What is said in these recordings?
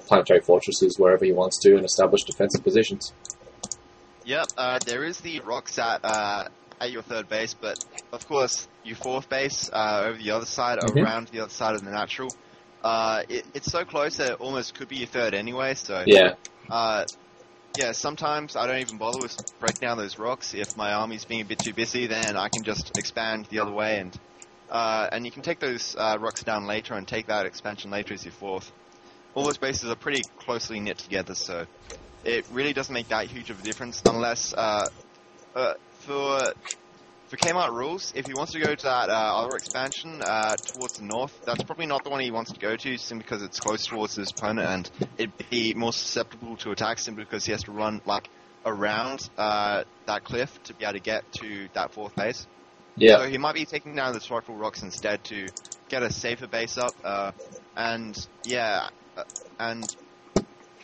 planetary fortresses wherever he wants to and establish defensive positions. Yep, there is the rocks at your third base, but of course your fourth base over the other side, around the other side of the natural. It's so close that it almost could be your third anyway. So yeah, yeah. Sometimes I don't even bother with breaking down those rocks. If my army's being a bit too busy, then I can just expand the other way, and you can take those rocks down later and take that expansion later as your fourth. All those bases are pretty closely knit together, so it really doesn't make that huge of a difference unless for Kmart rules, if he wants to go to that other expansion towards the north, that's probably not the one he wants to go to, simply because it's close towards his opponent and it'd be more susceptible to attack simply because he has to run like around that cliff to be able to get to that fourth base. yeah. So he might be taking down the structural rocks instead to get a safer base up, and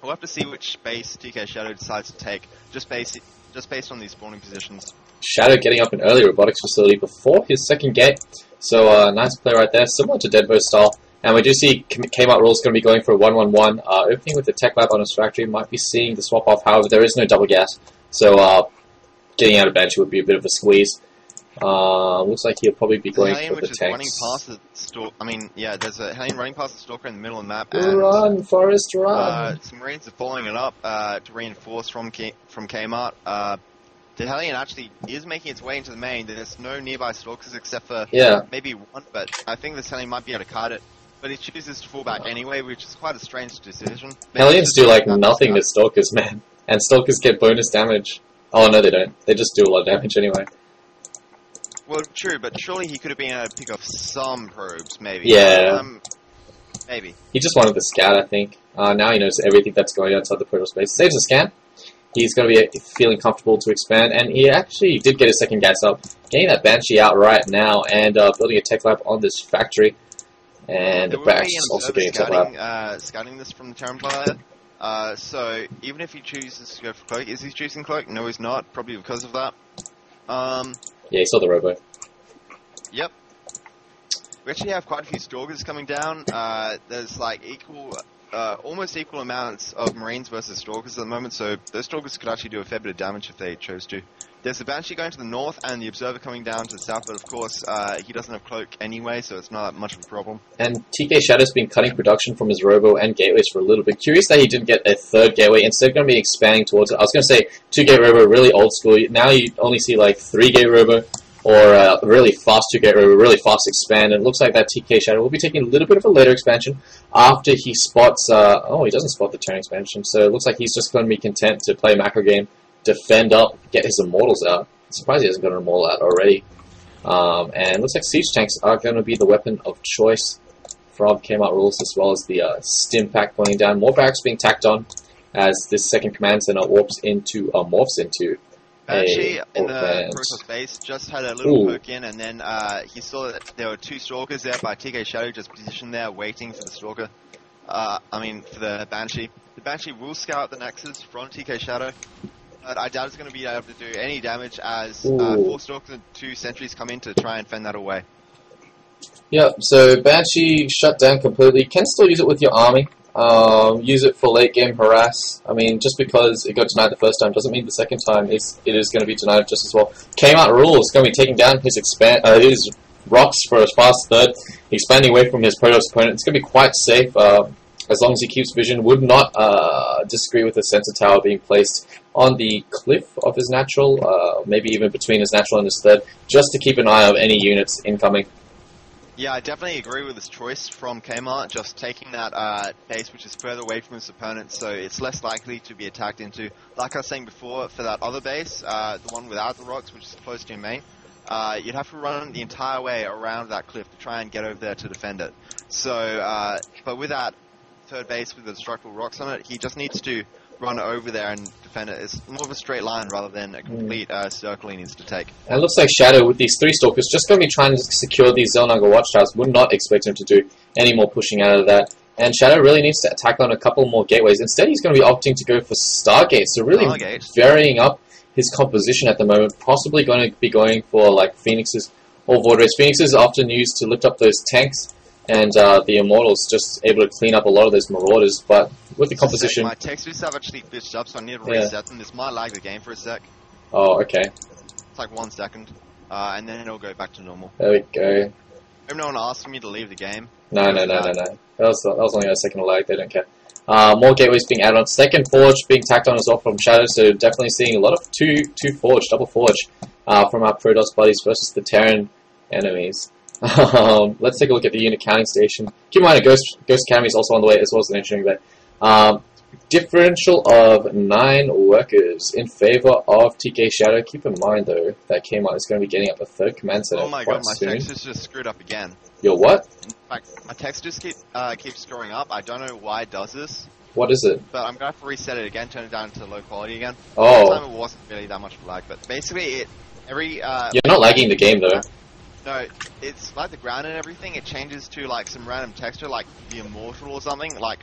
we'll have to see which base TK Shadow decides to take, just based on these spawning positions. Shadow getting up an early robotics facility before his second gate, so nice play right there, similar to Deadbo style. And we do see Kmart Rules going to be going for a 1-1-1, opening with the tech lab on his factory, might be seeing the swap off, however there is no double gas, so getting out of bench would be a bit of a squeeze. Looks like he'll probably be going for the tanks. There's a Hellion running past the Stalker in the middle of the map. And, run, Forest, run! Some Marines are following it up to reinforce from Kmart. The Hellion actually is making its way into the main. There's no nearby Stalkers except for maybe one, but I think this Hellion might be able to card it. But he chooses to fall back anyway, which is quite a strange decision. Hellions do like nothing to Stalkers, man. And Stalkers get bonus damage. Oh no, they don't. They just do a lot of damage anyway. Well, true, but surely he could have been able to pick off some probes, maybe. Yeah. Maybe. He just wanted the scat, I think. Now he knows everything that's going on inside the proto space. Saves a scan. He's going to be feeling comfortable to expand, and he actually did get his second gas up. Getting that Banshee out right now, and building a tech lab on this factory. And the back's also getting a tech lab. Scouting this from the Terran player. So, even if he chooses to go for Cloak, is he choosing Cloak? No, he's not, probably because of that. Yeah, he saw the robo. Yep. We actually have quite a few Stalkers coming down. There's like almost equal amounts of Marines versus Stalkers at the moment, so those Stalkers could actually do a fair bit of damage if they chose to. There's the Banshee going to the north and the Observer coming down to the south, but of course he doesn't have Cloak anyway, so it's not much of a problem. And TK Shadow's been cutting production from his robo and gateways for a little bit. Curious that he didn't get a third gateway. Instead, going to be expanding towards it. I was going to say 2-gate robo, really old school. Now you only see like 3-gate robo or really fast 2-gate robo, really fast expand. And it looks like that TK Shadow will be taking a little bit of a later expansion after he spots. Oh, he doesn't spot the turn expansion, so it looks like he's just going to be content to play macro game, defend up, get his immortals out. I'm surprised he hasn't got an immortal out already. And looks like siege tanks are going to be the weapon of choice from Kmart Rules, as well as the stim pack going down. More barracks being tacked on as this second command center morphs into Banshee in the Protoss base just had a little poke in, and then he saw that there were 2 Stalkers there by TK Shadow just positioned there waiting for the Stalker. For the Banshee. The Banshee will scout the Nexus from TK Shadow, but I doubt it's going to be able to do any damage as 4 Stalkers and 2 Sentries come in to try and fend that away. Yep, so Banshee shut down completely. Can still use it with your army. Use it for late game harass. I mean, just because it got denied the first time doesn't mean the second time it is going to be denied just as well. Kmart Rules going to be taking down his rocks for his fast third, expanding away from his Protoss opponent. It's going to be quite safe as long as he keeps vision. Would not disagree with the sensor tower being placed on the cliff of his natural, maybe even between his natural and his third, just to keep an eye on any units incoming. Yeah, I definitely agree with this choice from Kmart, just taking that base which is further away from his opponent, so it's less likely to be attacked into. Like I was saying before, for that other base, the one without the rocks, which is close to your main, you'd have to run the entire way around that cliff to try and get over there to defend it. So, but with that third base with the structural rocks on it, he just needs to run over there and defend it. It's more of a straight line rather than a complete circle he needs to take. And it looks like Shadow, with these 3 Stalkers, just going to be trying to secure these Xelnaga watchtowers. Would not expect him to do any more pushing out of that. And Shadow really needs to attack on a couple more gateways. Instead, he's going to be opting to go for Stargates, so really varying up his composition at the moment. Possibly going to be going for like Phoenixes or Void Rays. Phoenixes are often used to lift up those tanks, and the Immortals just able to clean up a lot of those Marauders, but with the composition. My textures have actually glitched up, so I need to reset them. This might lag the game for a sec. Oh, okay. It's like 1 second, and then it'll go back to normal. There we go. Hope no one asked me to leave the game. No. That was only a second of lag. They don't care. More gateways being added on. Second forge being tacked on as well from Shadow. So definitely seeing a lot of two forge, double forge from our Protoss buddies versus the Terran enemies. Let's take a look at the unit counting station. Keep in mind, a Ghost Academy is also on the way as well as an engineering bed. Differential of 9 workers in favor of TK Shadow. Keep in mind though that Kmart is going to be getting up a 3rd command center. Oh my god, my textures just screwed up again. Your what? In fact, my textures keep screwing up. I don't know why it does this. What is it? But I'm going to have to reset it again, turn it down to low quality again. Oh. Last time it wasn't really that much of a lag, but basically You're not lagging the game though. No, it's like the ground and everything, it changes to like some random texture, like the Immortal or something, like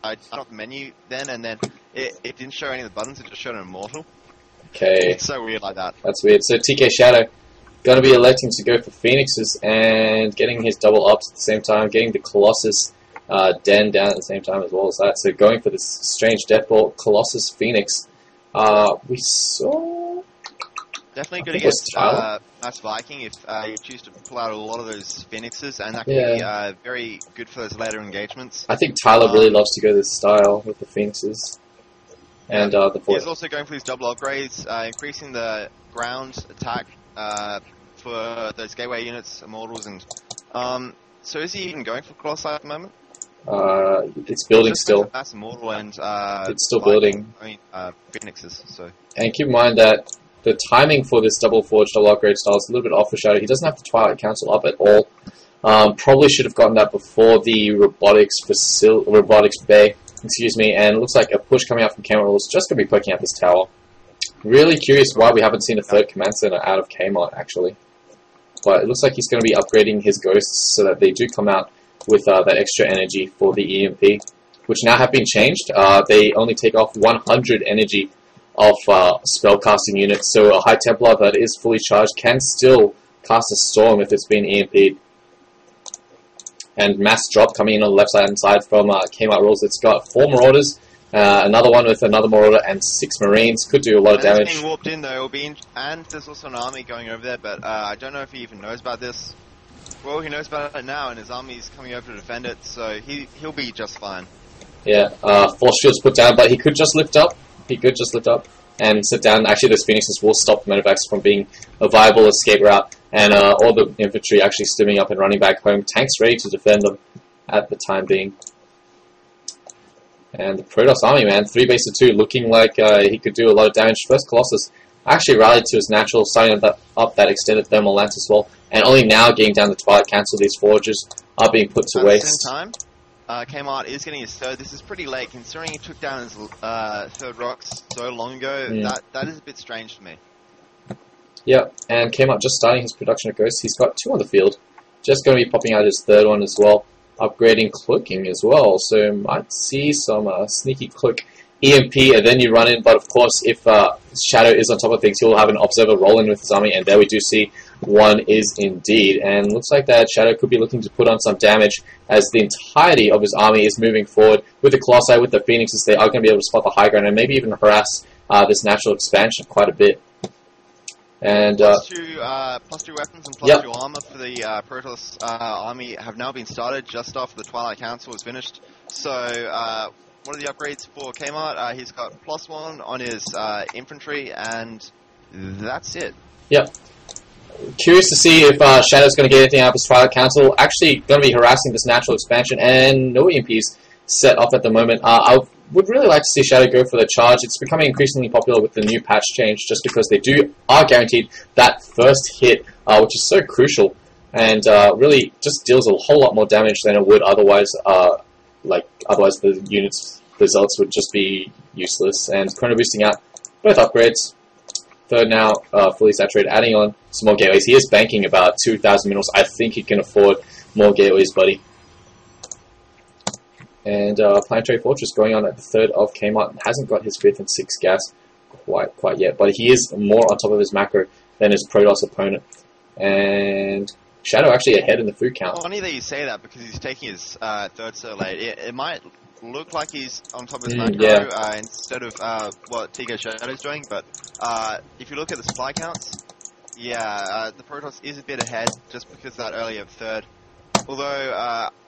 I got the menu then, and then it didn't show any of the buttons, it just showed an Immortal. Okay. It's so weird like that. That's weird. So TK Shadow going to be electing to go for Phoenixes and getting his double ups at the same time, getting the Colossus Den down at the same time as well as that. So going for this strange Deathbolt Colossus Phoenix. We saw... Definitely good against Mass Viking if you choose to pull out a lot of those Phoenixes, and that can be very good for those later engagements. I think Tyler really loves to go this style with the Phoenixes. And the He's also going for these double upgrades, increasing the ground attack for those gateway units, Immortals, and so is he even going for Colossi at the moment? It's building still. That's Immortal and it's still building. I mean, Phoenixes. So. And keep in mind that the timing for this double forge, double upgrade style is a little bit off for Shadow. He doesn't have the Twilight Council up at all. Probably should have gotten that before the robotics bay. Excuse me. And it looks like a push coming out from Kmart is just going to be poking out this tower. Really curious why we haven't seen a 3rd command center out of Kmart actually. But it looks like he's going to be upgrading his ghosts so that they do come out with that extra energy for the EMP, which now have been changed. They only take off 100 energy of spellcasting units, so a High Templar that is fully charged can still cast a Storm if it's been EMP'd. And mass drop coming in on the left hand side from Kmart Rules. It's got 4 Marauders, another one with another Marauder, and 6 Marines. Could do a lot of damage. Being warped in though, and there's also an army going over there, but I don't know if he even knows about this. Well, he knows about it now, and his army's coming over to defend it, so he'll be just fine. Yeah, Force Shield's put down, but he could just lift up. He could just lift up and sit down. Actually, those Phoenixes will stop the medevacs from being a viable escape route, and all the infantry actually stimming up and running back home. Tanks ready to defend them at the time being. And the Protoss army, man, 3 base to 2, looking like he could do a lot of damage. First Colossus actually rallied to his natural, signing up that extended thermal lance as well, and only now getting down the Twilight Council. These forges are being put to waste. At the same time, Kmart is getting his 3rd. This is pretty late, considering he took down his 3rd rocks so long ago. That is a bit strange to me. Yeah, and Kmart just starting his production of Ghosts. He's got 2 on the field. Just going to be popping out his 3rd one as well. Upgrading cloaking as well, so might see some sneaky cloak EMP, and then you run in. But of course, if Shadow is on top of things, he'll have an observer roll in with his army, and there we do see one is indeed. And looks like that Shadow could be looking to put on some damage as the entirety of his army is moving forward with the Colossi, with the Phoenixes. They are going to be able to spot the high ground and maybe even harass this natural expansion quite a bit. And plus two weapons and plus 2 armor for the Protoss army have now been started just after the Twilight Council was finished. So what are the upgrades for Kmart? He's got +1 on his infantry, and that's it. Yep. Curious to see if Shadow's going to get anything out of his Twilight Council. Actually going to be harassing this natural expansion, and no EMPs set off at the moment. I would really like to see Shadow go for the charge. It's becoming increasingly popular with the new patch change, just because they are guaranteed that first hit, which is so crucial, and really just deals a whole lot more damage than it would otherwise. Otherwise the unit's results would just be useless. And chrono boosting out both upgrades. 3rd now fully saturated, adding on some more gateways. He is banking about 2,000 minerals. I think he can afford more gateways, buddy. And Planetary Fortress going on at the 3rd of Kmart. Hasn't got his 5th and 6th gas quite yet, but he is more on top of his macro than his Protoss opponent. And Shadow actually ahead in the food count. Funny that you say that, because he's taking his 3rd so late. It might look like he's on top of his macro yeah. instead of what TK Shadow's doing, but if you look at the supply counts, yeah, the Protoss is a bit ahead just because of that earlier third. Although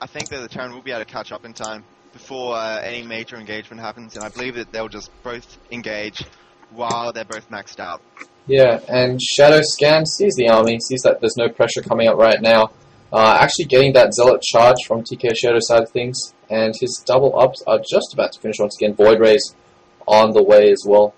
I think that the Terran will be able to catch up in time before any major engagement happens, and I believe that they'll just both engage while they're both maxed out. Yeah, and Shadow Scan sees the army, sees that there's no pressure coming up right now. Actually getting that Zealot charge from TK Shadow's side of things, and his double ups are just about to finish once again. Void Rays on the way as well.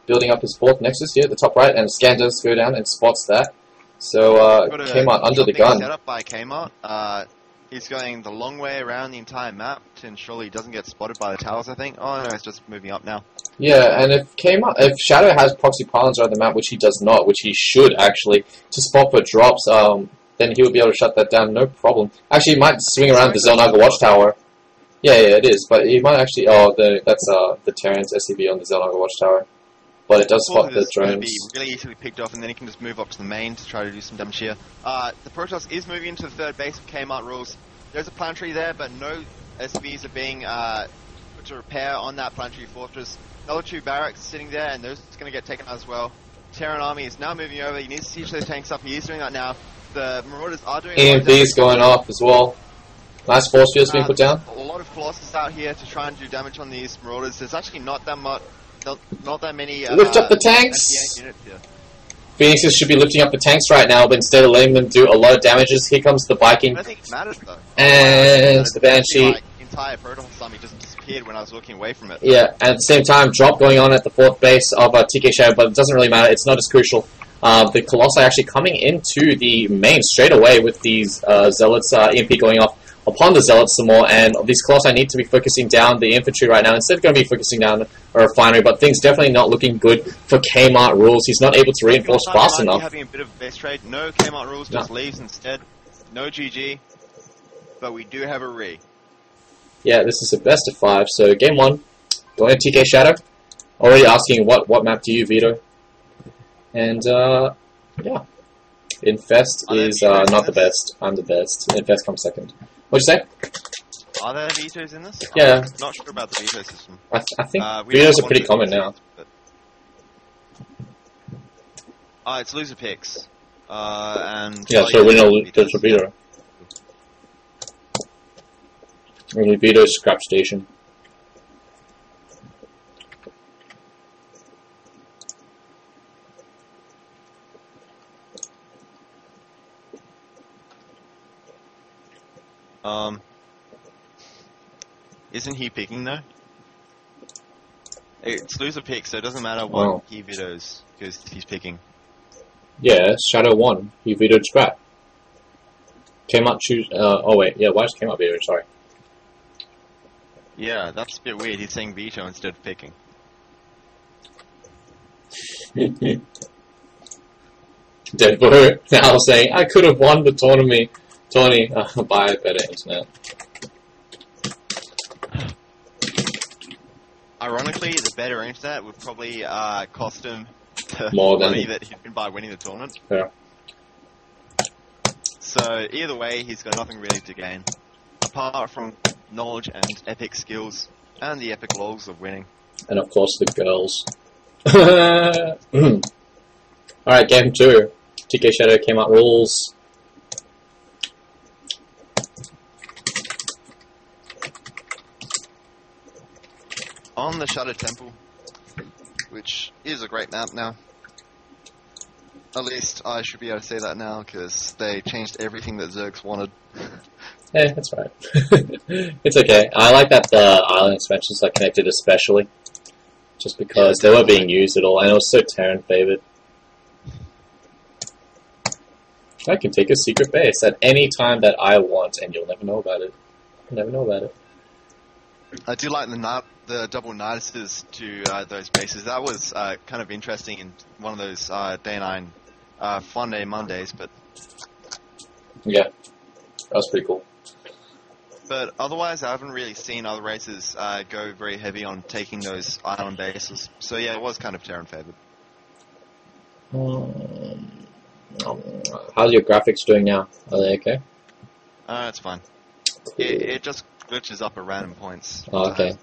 Building up his fourth Nexus here at the top right, and Scan does go down and spots that. So Kmart under the gun. Set up by Kmart. He's going the long way around the entire map to ensure he doesn't get spotted by the towers, I think. Oh no, it's just moving up now. Yeah, and if Shadow has proxy pylons around the map, which he does not, which he should actually, to spot for drops, then he would be able to shut that down, no problem. Actually, he might swing around the Zelnaga Watchtower. Yeah, it is, but he might actually. Oh, that's the Terran's SCV on the Zelnaga Watchtower, but it does spot the drones. Be really easily picked off, and then he can just move up to the main to try to do some damage here. The Protoss is moving into the third base of Kmart rules. There's a planetary there, but no SCVs are being put to repair on that planetary fortress. Another two barracks sitting there, and those are going to get taken out as well. Terran army is now moving over. He needs to siege those tanks up. He is doing that now. The Marauders are doing EMP's going off as well. Nice force fields being put down. A lot of Colossus out here to try and do damage on these Marauders. There's actually not that much, not that many. Lift up the tanks. units here. Phoenixes should be lifting up the tanks right now, but instead of letting them do a lot of damages, here comes the Viking. I don't think it matters though. And the Banshee. My entire Protoss army just disappeared when I was looking away from it. Yeah, and at the same time, drop going on at the fourth base of TK Shadow, but it doesn't really matter. It's not as crucial. The Colossi actually coming into the main straight away with these Zealots, EMP going off upon the Zealots some more, and these Colossi need to be focusing down the infantry right now. Instead of going to be focusing down a refinery, but things definitely not looking good for Kmart rules. He's not able to reinforce fast enough. Having a bit of a base trade. No Kmart rules, just leaves instead. No GG, but we do have a re. Yeah, this is a best of 5, so game 1, going to TK Shadow. Already asking what map do you veto? And, yeah. Infest is not the best. I'm the best. Infest comes second. What'd you say? Are there vetoes in this? Yeah. I'm not sure about the veto system. I think vetoes are pretty common now. It's loser picks. And yeah, so winner does a veto. Only veto scrap station. Isn't he picking though? It's loser pick, so it doesn't matter what he vetoes because he's picking. Yeah, Shadow won. He vetoed scrap. Came up choose. Oh wait, yeah. Why just came up veto? Sorry. Yeah, that's a bit weird. He's saying veto instead of picking. Deadpool now saying I could have won the tournament. Tony, buy better internet. Ironically, the better internet would probably cost him the more money that he'd been by winning the tournament. Yeah. So either way, he's got nothing really to gain, apart from knowledge and epic skills, and the epic lols of winning. And of course the girls. Alright, game 2. TK Shadow came out rules. On the Shadow Temple, which is a great map now. At least I should be able to say that now, because they changed everything that Zergs wanted. Yeah, that's right. It's okay. I like that the island expansions are connected especially. Just because they were being used at all, and it was so Terran favored. I can take a secret base at any time that I want, and you'll never know about it. You'll never know about it. I do like the double notices to those bases. That was kind of interesting in one of those day 9 fun day Mondays, but yeah, that was pretty cool. But otherwise, I haven't really seen other races go very heavy on taking those island bases. So yeah, it was kind of Terran favored. How's your graphics doing now? Are they okay? It's fine. It just glitches up at random points. Oh, okay.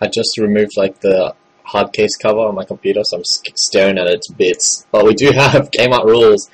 I just removed like the hard case cover on my computer, so I'm staring at its bits. But we do have game art rules